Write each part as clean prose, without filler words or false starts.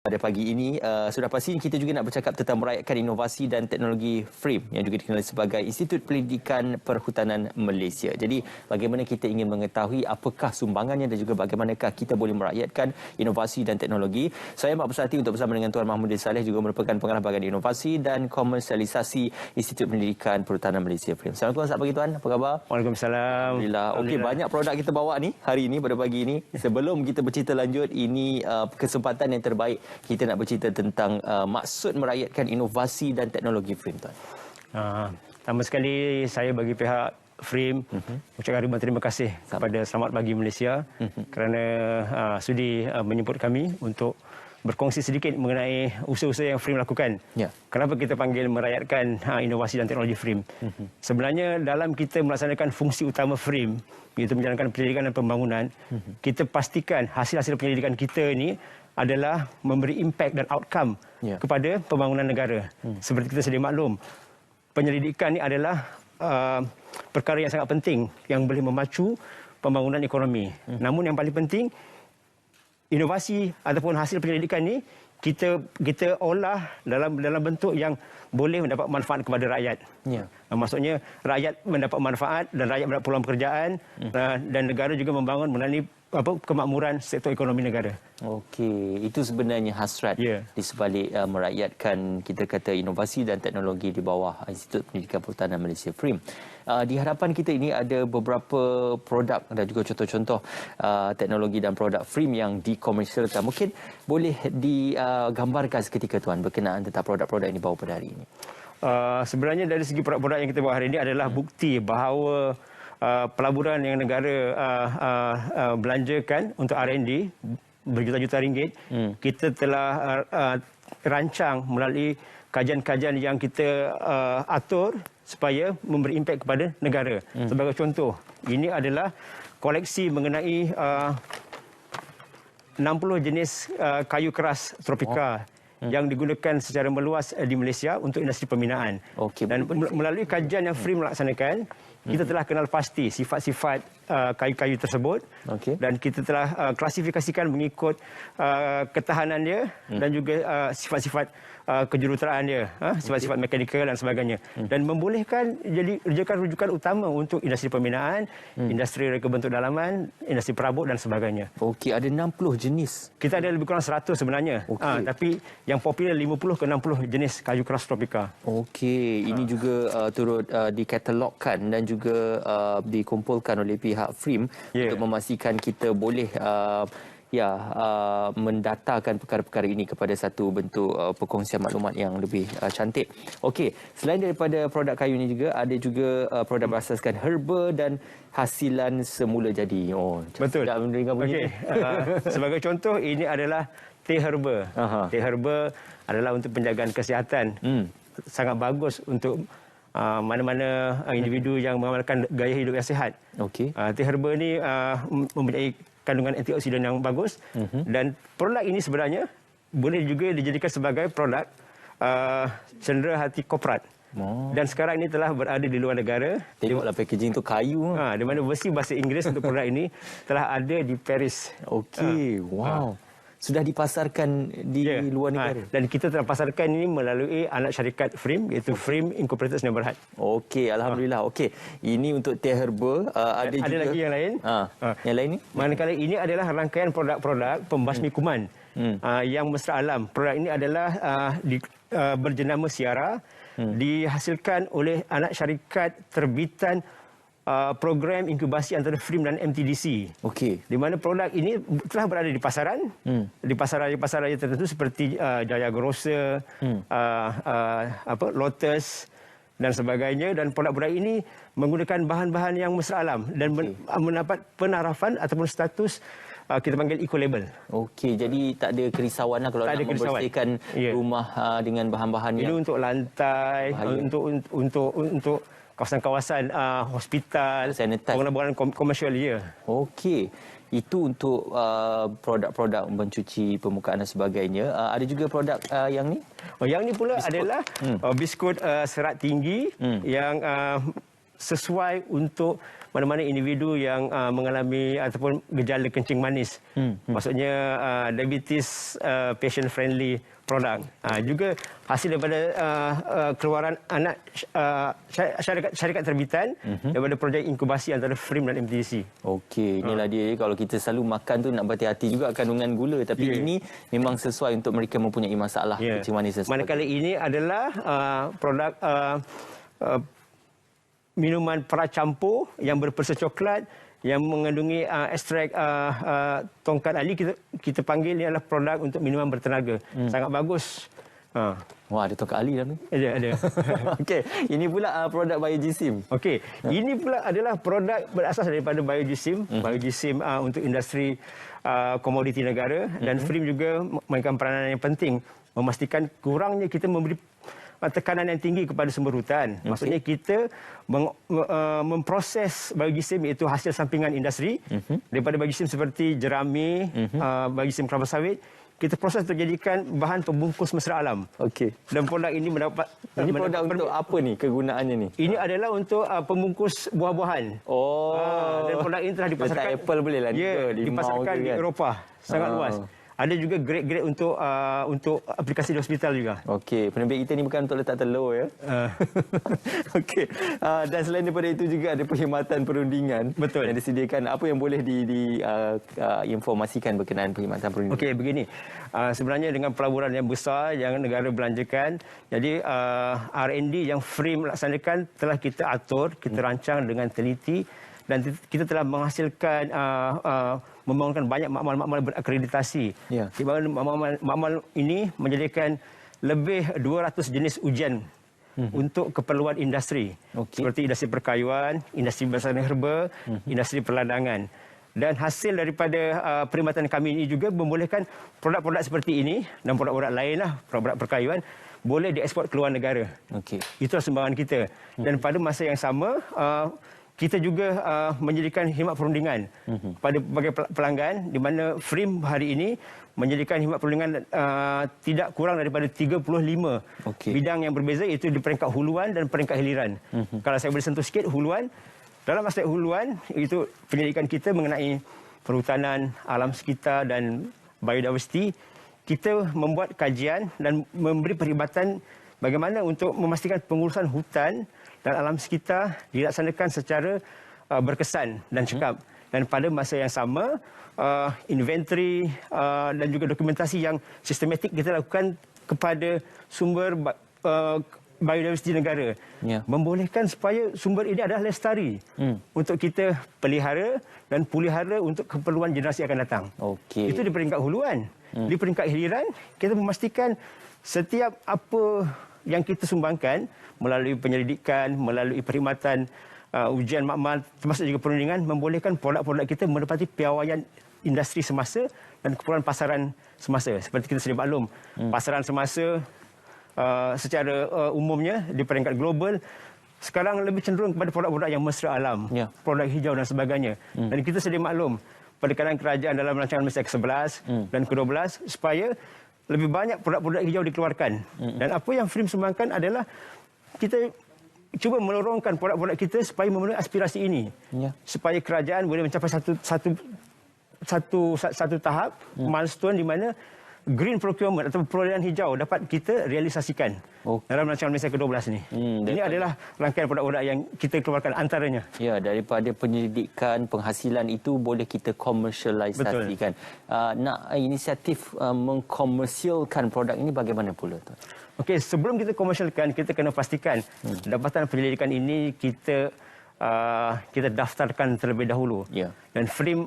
Pada pagi ini, sudah pasti kita juga nak bercakap tentang merayakan inovasi dan teknologi FRIM yang juga dikenali sebagai Institut Pendidikan Perhutanan Malaysia. Jadi, bagaimana kita ingin mengetahui apakah sumbangannya dan juga bagaimanakah kita boleh merakyatkan inovasi dan teknologi. Saya Mak Bersati untuk bersama dengan Tuan Mahmudin Saleh juga merupakan pengarah bahagian inovasi dan komersialisasi Institut Pendidikan Perhutanan Malaysia FRIM. Assalamualaikum, selamat pagi Tuan. Apa khabar? Waalaikumsalam. Alhamdulillah. Okey, banyak produk kita bawa ni hari ini pada pagi ini. Sebelum kita bercerita lanjut, ini kesempatan yang terbaik kita nak bercerita tentang maksud merakyatkan inovasi dan teknologi FRIM, Tuan. Pertama sekali saya bagi pihak FRIM ucapkan ribuan terima kasih kepada Selamat Pagi Malaysia kerana sudi menyebut kami untuk berkongsi sedikit mengenai usaha-usaha yang FRIM lakukan. Ya. Kenapa kita panggil merakyatkan inovasi dan teknologi FRIM? Sebenarnya dalam kita melaksanakan fungsi utama FRIM, iaitu menjalankan pendidikan dan pembangunan, kita pastikan hasil-hasil pendidikan kita ini adalah memberi impact dan outcome kepada pembangunan negara. Seperti kita sedia maklum, penyelidikan ini adalah perkara yang sangat penting yang boleh memacu pembangunan ekonomi. Namun yang paling penting, inovasi ataupun hasil penyelidikan ini kita olah dalam bentuk yang boleh mendapat manfaat kepada rakyat. Maksudnya rakyat mendapat manfaat dan rakyat mendapat peluang pekerjaan dan negara juga membangun melalui kemakmuran sektor ekonomi negara. Okey, itu sebenarnya hasrat di sebalik merakyatkan kita kata inovasi dan teknologi di bawah Institut Pendidikan Perhutanan Malaysia FRIM. Di hadapan kita ini ada beberapa produk dan juga contoh-contoh teknologi dan produk FRIM yang dikomersialkan. Mungkin boleh digambarkan seketika Tuan berkenaan tentang produk-produk yang dibawa pada hari ini. Sebenarnya dari segi produk-produk yang kita bawa hari ini adalah bukti bahawa pelaburan yang negara belanjakan untuk R&D berjuta-juta ringgit, kita telah rancang melalui kajian-kajian yang kita atur supaya memberi impak kepada negara. Sebagai contoh, ini adalah koleksi mengenai 60 jenis kayu keras tropika yang digunakan secara meluas di Malaysia untuk industri pembinaan. Dan melalui kajian yang FRIM melaksanakan, kita telah kenal pasti sifat-sifat kayu-kayu tersebut dan kita telah klasifikasikan mengikut ketahanan dia dan juga sifat-sifat kejuruteraan dia, sifat-sifat mekanikal dan sebagainya. Dan membolehkan jadi rujukan utama untuk industri pembinaan, industri reka bentuk dalaman, industri perabot dan sebagainya. Okey, ada 60 jenis. Kita ada lebih kurang 100 sebenarnya. Tapi yang popular 50 ke 60 jenis kayu keras tropika. Okey, ini juga turut dikatalogkan dan juga dikumpulkan oleh pihak FRIM untuk memastikan kita boleh mendatakan perkara-perkara ini kepada satu bentuk perkongsian maklumat yang lebih cantik. Okey, selain daripada produk kayu ini juga ada juga produk berasaskan herba dan hasilan semula jadi. Betul. Dah mendengar bunyi. Sebagai contoh, ini adalah teh herba. Teh herba adalah untuk penjagaan kesihatan. Sangat bagus untuk mana-mana individu yang mengamalkan gaya hidup yang sihat. Teh herba ini mempunyai kandungan antioksidan yang bagus dan produk ini sebenarnya boleh juga dijadikan sebagai produk cendera hati korporat. Dan sekarang ini telah berada di luar negara. Tengoklah packaging tu kayu. Di mana versi bahasa Inggeris untuk produk ini telah ada di Paris. Wow. Sudah dipasarkan di luar negara. Dan kita telah pasarkan ini melalui anak syarikat FRIM, iaitu FRIM Incorporated Sdn Bhd. Okey, alhamdulillah. Okey, ini untuk teh herba. Ada juga lagi yang lain. Yang lain ni? Manakala ini adalah rangkaian produk-produk pembasmi kuman yang mesra alam. Produk ini adalah berjenama Siara, dihasilkan oleh anak syarikat terbitan program inkubasi antara FRIM dan MTDC. Di mana produk ini telah berada di pasaran, di pasaran tertentu seperti Jaya Grocer, Lotus dan sebagainya. Dan produk-produk ini menggunakan bahan-bahan yang mesra alam dan mendapat penarafan ataupun status kita panggil eco-label. Jadi tak ada kerisauan kalau nak membersihkan rumah dengan bahan-bahan ini untuk lantai, untuk kawasan-kawasan hospital, bangunan-bangunan komersial. Itu untuk produk-produk mencuci permukaan dan sebagainya. Ada juga produk yang ni? Yang ni pula biskut. Adalah biskut serat tinggi yang sesuai untuk mana-mana individu yang mengalami ataupun gejala kencing manis. Maksudnya diabetes patient friendly produk. Juga hasil daripada keluaran anak syarikat terbitan daripada projek inkubasi antara FRIM dan MTDC. Okey, inilah dia. Kalau kita selalu makan tu nak berhati-hati juga kandungan gula, tapi ini memang sesuai untuk mereka mempunyai masalah kencing manis. Manakala ini adalah produk minuman pracampur yang berpersa coklat yang mengandungi ekstrak tongkat ali, kita panggil ini adalah produk untuk minuman bertenaga. Sangat bagus. Wah, ada tongkat ali dalam ni. Ada. Okey, ini pula produk Biogisim. Okey, ini pula adalah produk berasas daripada Biogisim. Biogisim untuk industri komoditi negara, dan FRIM juga memainkan peranan yang penting memastikan kurangnya kita memberi tekanan yang tinggi kepada sumber hutan. Maksudnya kita memproses biogisim, iaitu hasil sampingan industri daripada biogisim seperti jerami, biogisim kelapa sawit, kita proses untuk jadikan bahan pembungkus mesra alam. Okey. Dan produk ini produk untuk apa ni kegunaannya ni? Ini adalah untuk pembungkus buah-buahan. Dan produk ini telah dipasarkan. Apple boleh lah. Dipasarkan di Eropah. Sangat luas. Ada juga grade-grade untuk aplikasi di hospital juga. Okey, penerbit kita ni bukan untuk letak telur ya. Okey. Dan selain daripada itu juga ada perkhidmatan perundingan. Betul. Yang disediakan. Apa yang boleh diinformasikan berkenaan perkhidmatan perundingan? Okey, begini. Sebenarnya dengan pelaburan yang besar yang negara belanjakan, jadi R&D yang FRIM laksanakan telah kita atur, kita rancang dengan teliti, dan kita telah menghasilkan membangunkan banyak makmal-makmal berakreditasi. Di mana makmal ini menyediakan lebih 200 jenis ujian untuk keperluan industri. Seperti industri perkayuan, industri basahan herba, industri perladangan. Dan hasil daripada perkhidmatan kami ini juga membolehkan produk-produk seperti ini dan produk-produk lainlah, produk-produk perkayuan, boleh diekspor ke luar negara. Itulah sumbangan kita. Dan pada masa yang sama, kita juga menjadikan khidmat perundingan pada berbagai pelanggan, di mana FRIM hari ini menjadikan khidmat perundingan tidak kurang daripada 35 bidang yang berbeza, iaitu di peringkat huluan dan peringkat hiliran. Kalau saya boleh sentuh sikit huluan, dalam aspek huluan itu penyelidikan kita mengenai perhutanan, alam sekitar dan biodiversity. Kita membuat kajian dan memberi perkhidmatan bagaimana untuk memastikan pengurusan hutan dan alam sekitar dilaksanakan secara berkesan dan cekap. Dan pada masa yang sama, inventory dan juga dokumentasi yang sistematik kita lakukan kepada sumber biodiversiti negara. Membolehkan supaya sumber ini adalah lestari untuk kita pelihara dan pulihara untuk keperluan generasi akan datang. Itu di peringkat huluan. Di peringkat hiliran, kita memastikan setiap apa yang kita sumbangkan melalui penyelidikan, melalui perkhidmatan, ujian makmal, termasuk juga perundingan, membolehkan produk-produk kita menepati piawaian industri semasa dan keperluan pasaran semasa. Seperti kita sedia maklum, pasaran semasa secara umumnya di peringkat global sekarang lebih cenderung kepada produk-produk yang mesra alam, produk hijau dan sebagainya. Dan kita sedia maklum penekanan kerajaan dalam rancangan Malaysia ke-11 dan ke-12 supaya lebih banyak produk-produk hijau dikeluarkan. Dan apa yang FRIM sumbangkan adalah kita cuba melorongkan produk-produk kita supaya memenuhi aspirasi ini. Supaya kerajaan boleh mencapai satu tahap milestone di mana green procurement atau perolehan hijau dapat kita realisasikan dalam rancangan Malaysia ke-12 ini. Ini adalah rangkaian produk-produk yang kita keluarkan antaranya. Ya, daripada penyelidikan, penghasilan itu boleh kita komersialisasikan. Nak inisiatif mengkomersialkan produk ini bagaimana pula, Tuan? Okey, sebelum kita komersialkan, kita kena pastikan dapatan penyelidikan ini kita daftarkan terlebih dahulu. Dan FRIM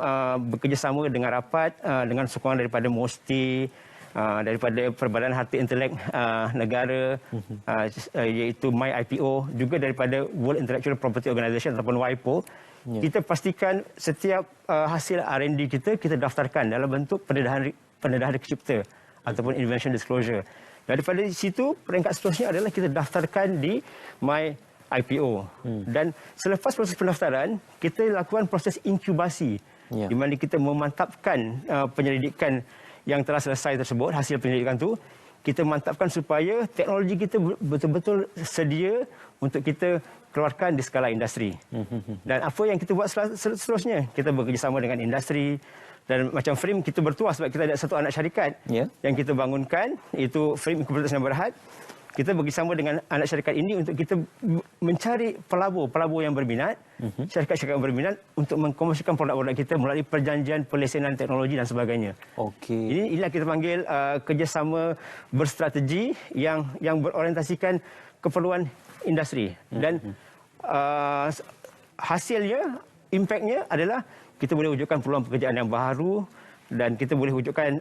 bekerjasama dengan rapat dengan sokongan daripada MOSTI, daripada Perbadan Harta Intelek Negara, iaitu MyIPO, juga daripada World Intellectual Property Organisation ataupun WIPO. Kita pastikan setiap hasil R&D kita daftarkan dalam bentuk pendedahan cipta ataupun invention disclosure. Daripada situ, peringkat seterusnya adalah kita daftarkan di MyIPO. Dan selepas proses pendaftaran, kita lakukan proses inkubasi, di mana kita memantapkan penyelidikan yang telah selesai tersebut, hasil penyelidikan itu, kita mantapkan supaya teknologi kita betul-betul sedia untuk kita keluarkan di skala industri. Dan apa yang kita buat seterusnya? Kita bekerjasama dengan industri. Dan macam Frame, kita bertuah sebab kita ada satu anak syarikat yang kita bangunkan, iaitu Frame Incorporated Sdn Bhd. Kita bekerjasama dengan anak syarikat ini untuk kita mencari pelabur yang berminat, syarikat-syarikat yang berminat untuk mengkomersialkan produk-produk kita melalui perjanjian pelesinan teknologi dan sebagainya. Okey. Inilah kita panggil kerjasama berstrategi yang berorientasikan keperluan industri. Dan hasilnya, impaknya adalah kita boleh wujudkan peluang pekerjaan yang baru dan kita boleh wujudkan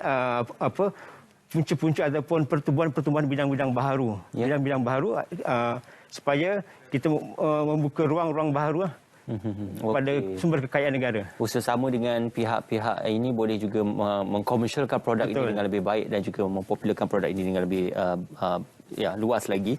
punca-punca ataupun pertumbuhan bidang-bidang baharu. Bidang-bidang baharu supaya kita membuka ruang-ruang baharu pada sumber kekayaan negara. Bersama dengan pihak-pihak ini boleh juga mengkomersialkan produk ini dengan lebih baik dan juga mempopularkan produk ini dengan lebih luas lagi.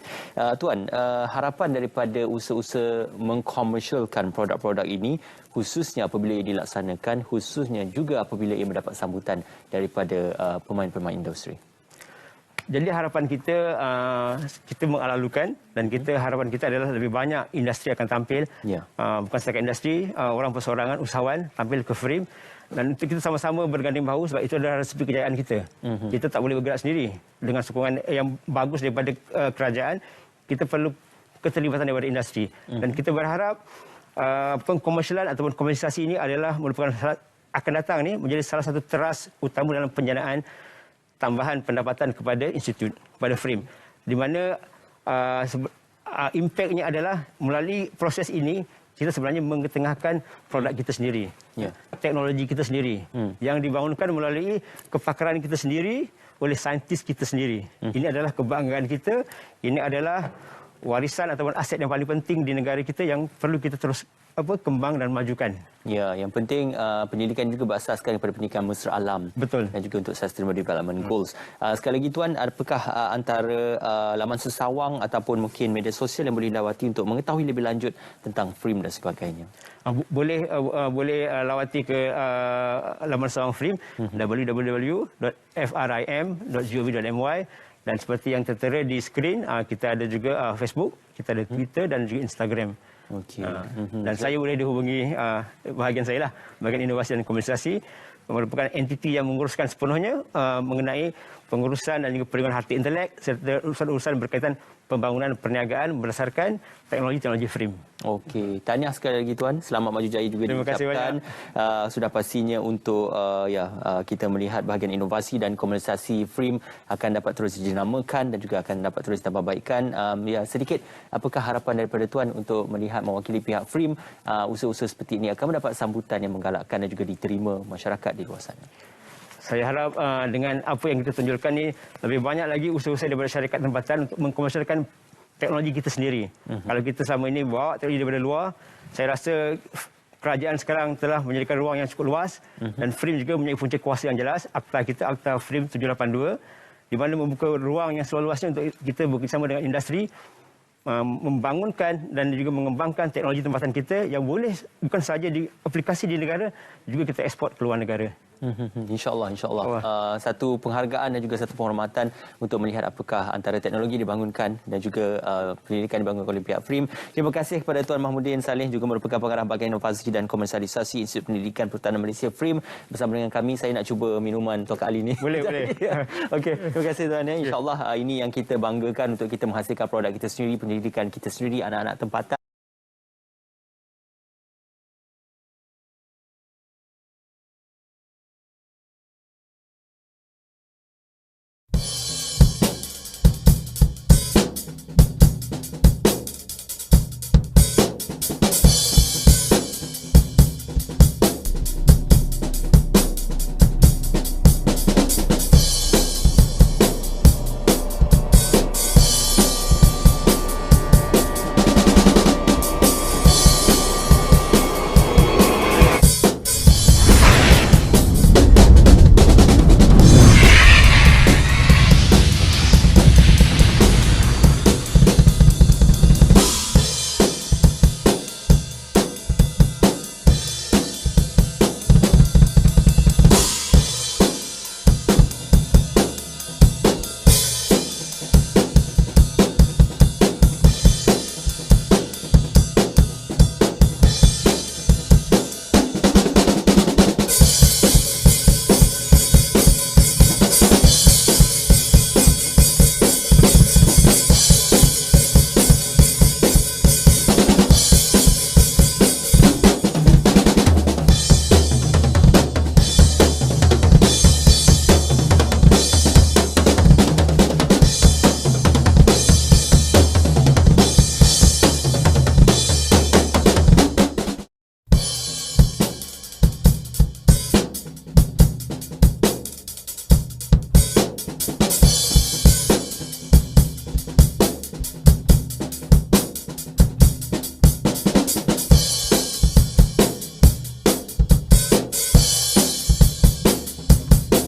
Tuan, harapan daripada usaha-usaha mengkomersialkan produk-produk ini khususnya apabila ia dilaksanakan, khususnya juga apabila ia mendapat sambutan daripada pemain-pemain industri. Jadi harapan kita, kita mengalalukan dan harapan kita adalah lebih banyak industri akan tampil. Bukan setakat industri, orang perseorangan, usahawan tampil ke Frame. Dan untuk kita sama-sama berganding bahu sebab itu adalah resepi kejayaan kita. Kita tak boleh bergerak sendiri. Dengan sokongan yang bagus daripada kerajaan, kita perlu keterlibatan daripada industri. Dan kita berharap pengkomersialan ataupun komersialisasi ini adalah merupakan akan datang ni menjadi salah satu teras utama dalam penjanaan tambahan pendapatan kepada institut, kepada Frame. Di mana impaknya adalah melalui proses ini kita sebenarnya mengetengahkan produk kita sendiri, teknologi kita sendiri, yang dibangunkan melalui kepakaran kita sendiri oleh saintis kita sendiri. Ini adalah kebanggaan kita, ini adalah warisan ataupun aset yang paling penting di negara kita yang perlu kita terus kembang dan majukan. Ya, yang penting pendidikan juga berasaskan kepada pendidikan mesra alam. Betul. Dan juga untuk Sustainable Development Goals. Sekali lagi Tuan, apakah antara laman sesawang ataupun mungkin media sosial yang boleh dilawati untuk mengetahui lebih lanjut tentang Frame dan sebagainya? Boleh lawati ke laman sesawang Frame www.frim.gov.my. Dan seperti yang tertera di skrin, kita ada juga Facebook, kita ada Twitter dan juga Instagram. Dan saya boleh dihubungi bahagian saya lah, bahagian inovasi dan komersialisasi, merupakan entiti yang menguruskan sepenuhnya mengenai pengurusan dan juga perlindungan harta intelek serta urusan-urusan berkaitan pembangunan perniagaan berdasarkan teknologi Frame. Okey, tahniah sekali lagi Tuan. Selamat maju jaya juga diucapkan. Sudah pastinya untuk kita melihat bahagian inovasi dan komersialisasi Frame akan dapat terus dinamakan dan juga akan dapat terus ditambahbaikkan. Sedikit, apakah harapan daripada Tuan untuk melihat mewakili pihak Frame, usaha-usaha seperti ini akan mendapat sambutan yang menggalakkan dan juga diterima masyarakat di luar sana? Saya harap dengan apa yang kita tunjukkan ni, lebih banyak lagi usaha-usaha daripada syarikat tempatan untuk mengkomersialkan teknologi kita sendiri. Kalau kita selama ini bawa teknologi daripada luar, saya rasa kerajaan sekarang telah menyediakan ruang yang cukup luas dan Frame juga mempunyai punca kuasa yang jelas. Akta Frame 782 di mana membuka ruang yang seluas-luasnya untuk kita bekerjasama dengan industri membangunkan dan juga mengembangkan teknologi tempatan kita yang boleh bukan sahaja diaplikasi di negara, juga kita ekspor ke luar negara. InsyaAllah. Satu penghargaan dan juga satu penghormatan untuk melihat apakah antara teknologi dibangunkan dan juga pendidikan dibangunkan oleh pihak Frame. Terima kasih kepada Tuan Mahmudin Saleh, juga merupakan pengarah bahagian inovasi dan komersialisasi Institut Pendidikan Perhutanan Malaysia Frame bersama dengan kami. Saya nak cuba minuman Tuan kali ini. Boleh. Okey, terima kasih Tuan. InsyaAllah ini yang kita banggakan untuk kita menghasilkan produk kita sendiri, pendidikan kita sendiri, anak-anak tempatan.